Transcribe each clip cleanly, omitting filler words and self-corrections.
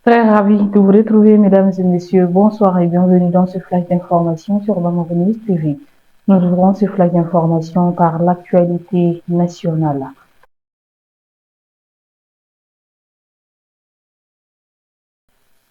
Très ravi de vous retrouver, mesdames et messieurs. Bonsoir et bienvenue dans ce flash d'information sur Bamako News TV. Nous ouvrons ce flash d'information par l'actualité nationale.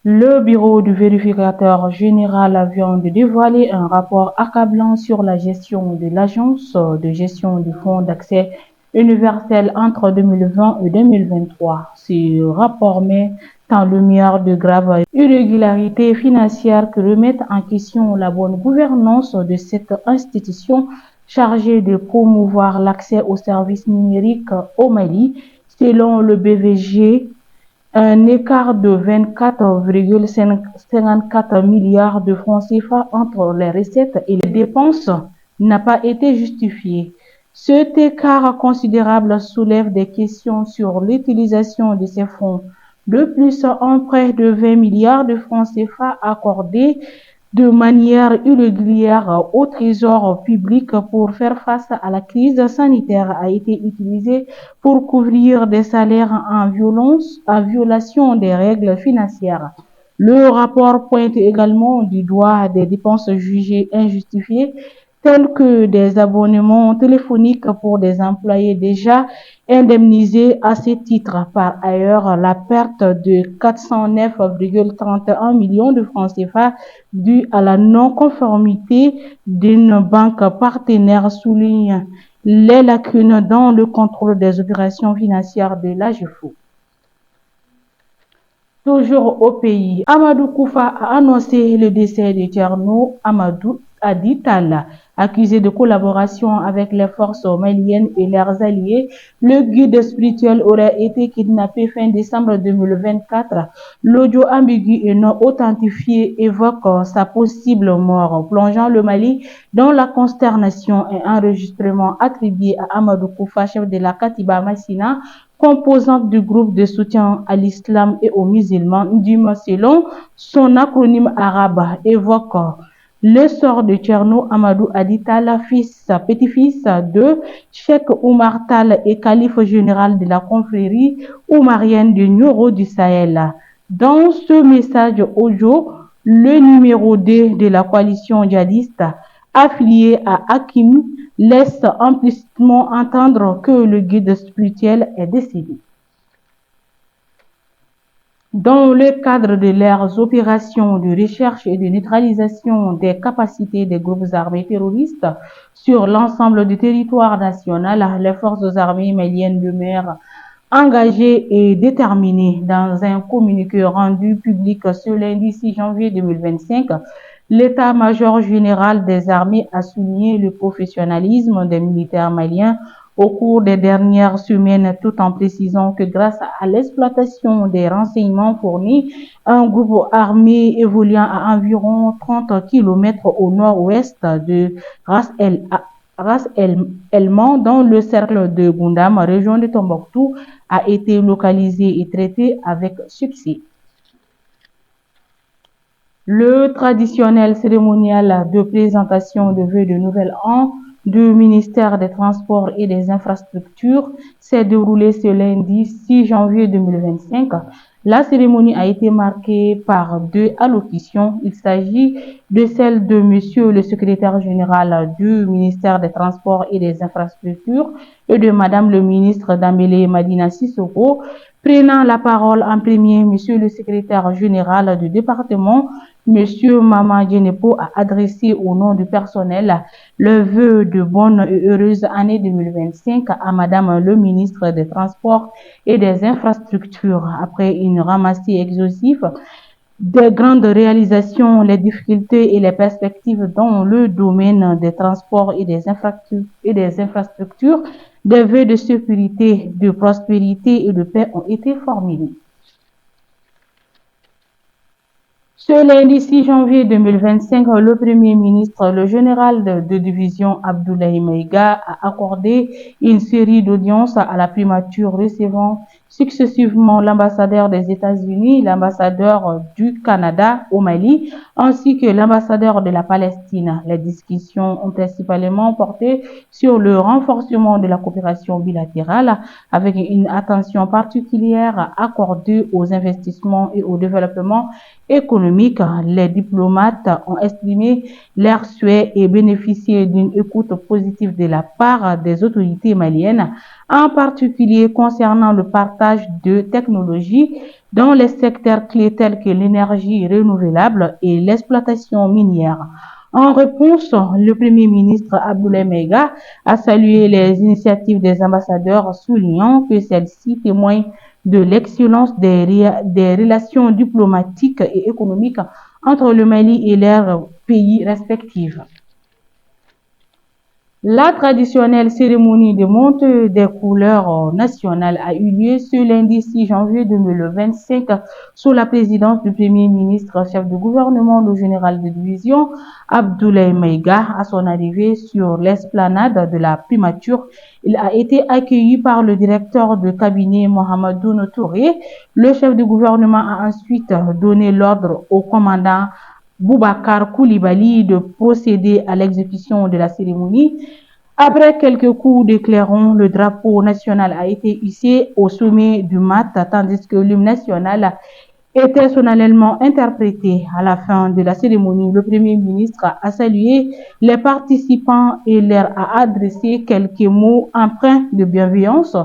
Le bureau du vérificateur général vient de dévoiler un rapport accablant sur la gestion de l'agence de gestion du fonds d'accès universel entre 2020 et 2023. Ce rapport met en lumière de graves irrégularités financières qui remettent en question la bonne gouvernance de cette institution chargée de promouvoir l'accès aux services numériques au Mali. Selon le BVG, un écart de 24,54 milliards de francs CFA entre les recettes et les dépenses n'a pas été justifié. Cet écart considérable soulève des questions sur l'utilisation de ces fonds. De plus, un prêt de 20 milliards de francs CFA accordé de manière irrégulière au trésor public pour faire face à la crise sanitaire a été utilisé pour couvrir des salaires en violation des règles financières. Le rapport pointe également du doigt des dépenses jugées injustifiées, telles que des abonnements téléphoniques pour des employés déjà indemnisés à ce titre. Par ailleurs, la perte de 409,31 millions de francs CFA due à la non-conformité d'une banque partenaire souligne les lacunes dans le contrôle des opérations financières de l'AGEFO. Toujours au pays, Amadou Koufa a annoncé le décès de Tcherno Amadou Aditala, accusé de collaboration avec les forces maliennes et leurs alliés. Le guide spirituel aurait été kidnappé fin décembre 2024. L'audio ambigu et non authentifié évoque sa possible mort, plongeant le Mali dans la consternation. Un enregistrement attribué à Amadou Koufa, chef de la Katiba Massina, composante du groupe de soutien à l'islam et aux musulmans, DUMA selon son acronyme arabe, évoque le sort de Tcherno Amadou Aditala, petit-fils de Cheikh Oumar Tal et calife général de la confrérie oumarienne du Nioro du Sahel. Dans ce message audio, le numéro 2 de la coalition djihadiste affilié à Hakim laisse implicitement entendre que le guide spirituel est décédé. Dans le cadre de leurs opérations de recherche et de neutralisation des capacités des groupes armés terroristes sur l'ensemble du territoire national, les forces armées maliennes demeurent engagées et déterminées. Dans un communiqué rendu public ce lundi 6 janvier 2025, l'état-major général des armées a souligné le professionnalisme des militaires maliens au cours des dernières semaines, tout en précisant que grâce à l'exploitation des renseignements fournis, un groupe armé évoluant à environ 30 km au nord-ouest de Ras El-Man, dans le cercle de Gundam, région de Tombouctou, a été localisé et traité avec succès. Le traditionnel cérémonial de présentation de vœux de nouvel an du ministère des Transports et des Infrastructures s'est déroulé ce lundi 6 janvier 2025. La cérémonie a été marquée par 2 allocutions. Il s'agit de celle de Monsieur le secrétaire général du ministère des Transports et des Infrastructures et de Madame le ministre Dambélé Madina Sissoko. Prenant la parole en premier, Monsieur le secrétaire général du département, Monsieur Mama Djenepo, a adressé au nom du personnel le vœu de bonne et heureuse année 2025 à Madame le ministre des Transports et des Infrastructures. Après une ramassée exhaustive des grandes réalisations, les difficultés et les perspectives dans le domaine des transports et des infrastructures, des vœux de sécurité, de prospérité et de paix ont été formulés. Ce lundi 6 janvier 2025, le Premier ministre, le général de division Abdoulaye Maïga, a accordé une série d'audiences à la primature recevant successivement l'ambassadeur des États-Unis, l'ambassadeur du Canada au Mali, ainsi que l'ambassadeur de la Palestine. Les discussions ont principalement porté sur le renforcement de la coopération bilatérale, avec une attention particulière accordée aux investissements et au développement économique. Les diplomates ont exprimé leur souhait et bénéficié d'une écoute positive de la part des autorités maliennes, en particulier concernant le partage de technologies dans les secteurs clés tels que l'énergie renouvelable et l'exploitation minière. En réponse, le Premier ministre Abdoulaye Maïga a salué les initiatives des ambassadeurs, soulignant que celles-ci témoignent de l'excellence des relations diplomatiques et économiques entre le Mali et leurs pays respectifs. La traditionnelle cérémonie de montée des couleurs nationales a eu lieu ce lundi 6 janvier 2025 sous la présidence du Premier ministre, chef de gouvernement, le général de division Abdoulaye Maïga. À son arrivée sur l'esplanade de la primature, il a été accueilli par le directeur de cabinet Mohamedou Touré. Le chef de gouvernement a ensuite donné l'ordre au commandant Boubacar Koulibaly de procéder à l'exécution de la cérémonie. Après quelques coups de clairon, le drapeau national a été hissé au sommet du mat, tandis que l'hymne national était solennellement interprété. À la fin de la cérémonie, le Premier ministre a salué les participants et leur a adressé quelques mots empreints de bienveillance.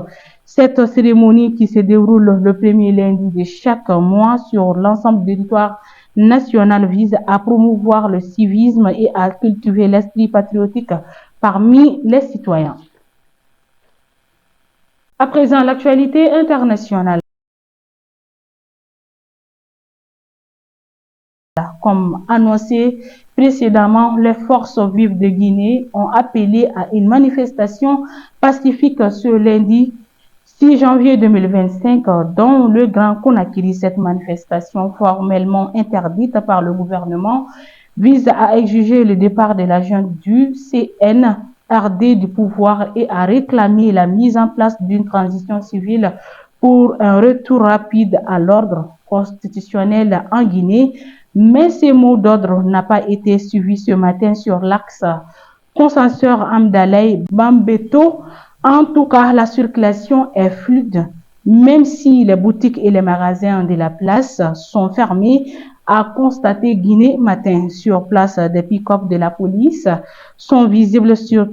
Cette cérémonie, qui se déroule le premier lundi de chaque mois sur l'ensemble du territoire national, vise à promouvoir le civisme et à cultiver l'esprit patriotique parmi les citoyens. À présent, l'actualité internationale. Comme annoncé précédemment, les forces vives de Guinée ont appelé à une manifestation pacifique ce lundi 6 janvier 2025 dans le Grand Conakry. Cette manifestation, formellement interdite par le gouvernement, vise à exiger le départ de la junte du CNRD du pouvoir et à réclamer la mise en place d'une transition civile pour un retour rapide à l'ordre constitutionnel en Guinée. Mais ces mots d'ordre n'ont pas été suivis ce matin sur l'axe Consensus-Amdalaï-Bambeto. En tout cas, la circulation est fluide, même si les boutiques et les magasins de la place sont fermés, a constaté Guinée Matin. Sur place, des pick-up de la police sont visibles sur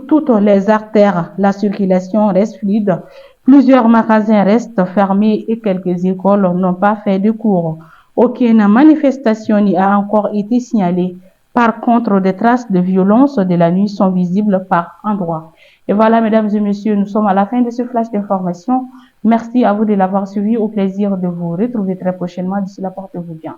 toutes les artères. La circulation reste fluide. Plusieurs magasins restent fermés et quelques écoles n'ont pas fait de cours. Aucune manifestation n'y a encore été signalée. Par contre, des traces de violence de la nuit sont visibles par endroits. Et voilà, mesdames et messieurs, nous sommes à la fin de ce flash d'information. Merci à vous de l'avoir suivi. Au plaisir de vous retrouver très prochainement. D'ici là, portez-vous bien.